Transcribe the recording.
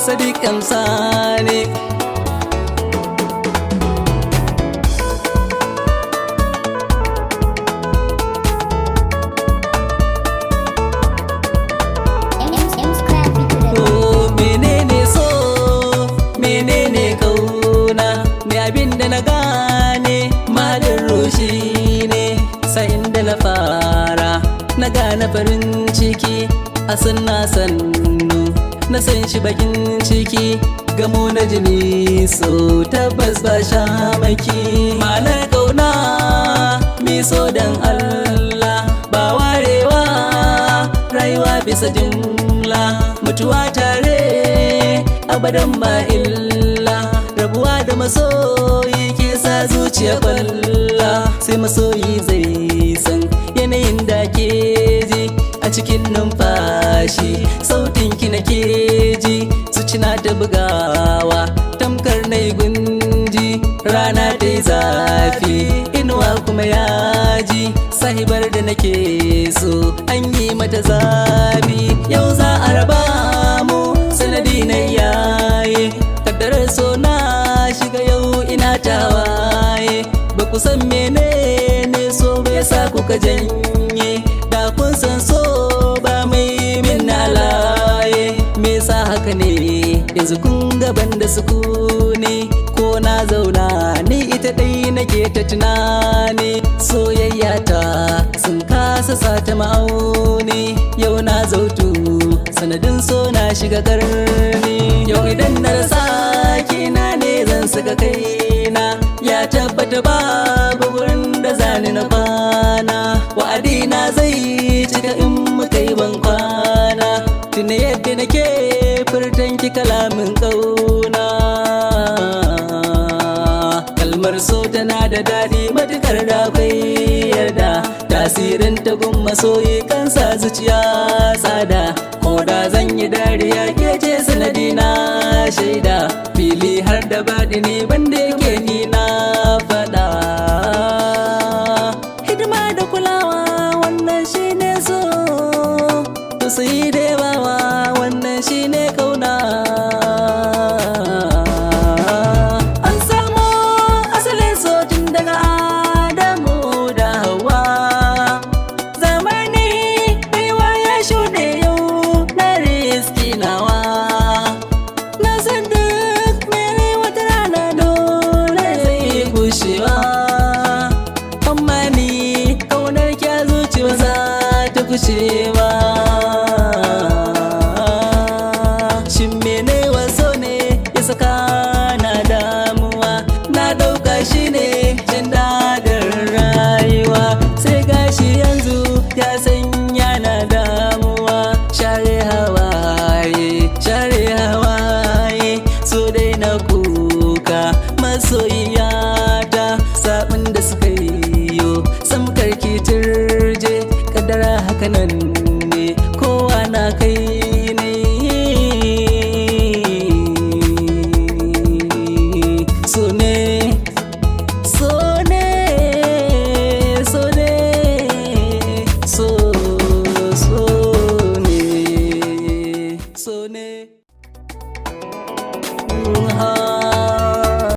Sadiq M Sani. Abinda na gane malin rushi ne sa'in da na fara na gane farin ciki a sannu na san shi bakin ciki gamo na jini so tabbas ba shamaki malar kauna mi so dan Allah ba warewa rayuwa bisa jimla mutuwa tare abadan ba illa rabuwa da masoyi ke sa zuciya kwalla sai masoyi zai san yanayin da ke ji a cikin numfashi sautin ki na ke ji zuciya ta bugawa tamkar na gunji rana ta yi zafi inuwa kuma yaji sahibar da nake so an yi mata zabi yau za a raba mu sanadi na yaye kaddarar so na shiga yau ina tawaye ba ku san menene so bai sa kuka janye da kun san so ba mai min laye me sa haka ne yanzu kun gaban da sukuni ko na zauna ni ita dai nake ta tunani soyayya ta sun kasa sata ma'auni yau na zautu sanadin so na shiga karni yau idan na rasa kina ne zan saka kaina ya tabbata babu wurin da zani na kwana wa'adina zai cika in muka yi ban kwana tuna yadda nake furtan ki kalamin kauna kalmar so tana da daɗi matukar da akwai yarda tasirin ta gun masoyi kansa zuciya tsada ko da zan yi dariya ke ce sanadi na shaida fili har da baɗi ne banda yake ni na faɗa hidima da kulawa wannan shine so to sai dai bawa wannan shine kauna an samo asalin so tun daga Adamu da Hawwa zamani baiwa ya shuɗe yau na riski nawa na san duk mere wata rana dole zai gushewa amma ni kaunar kya zuciya za ta gushewa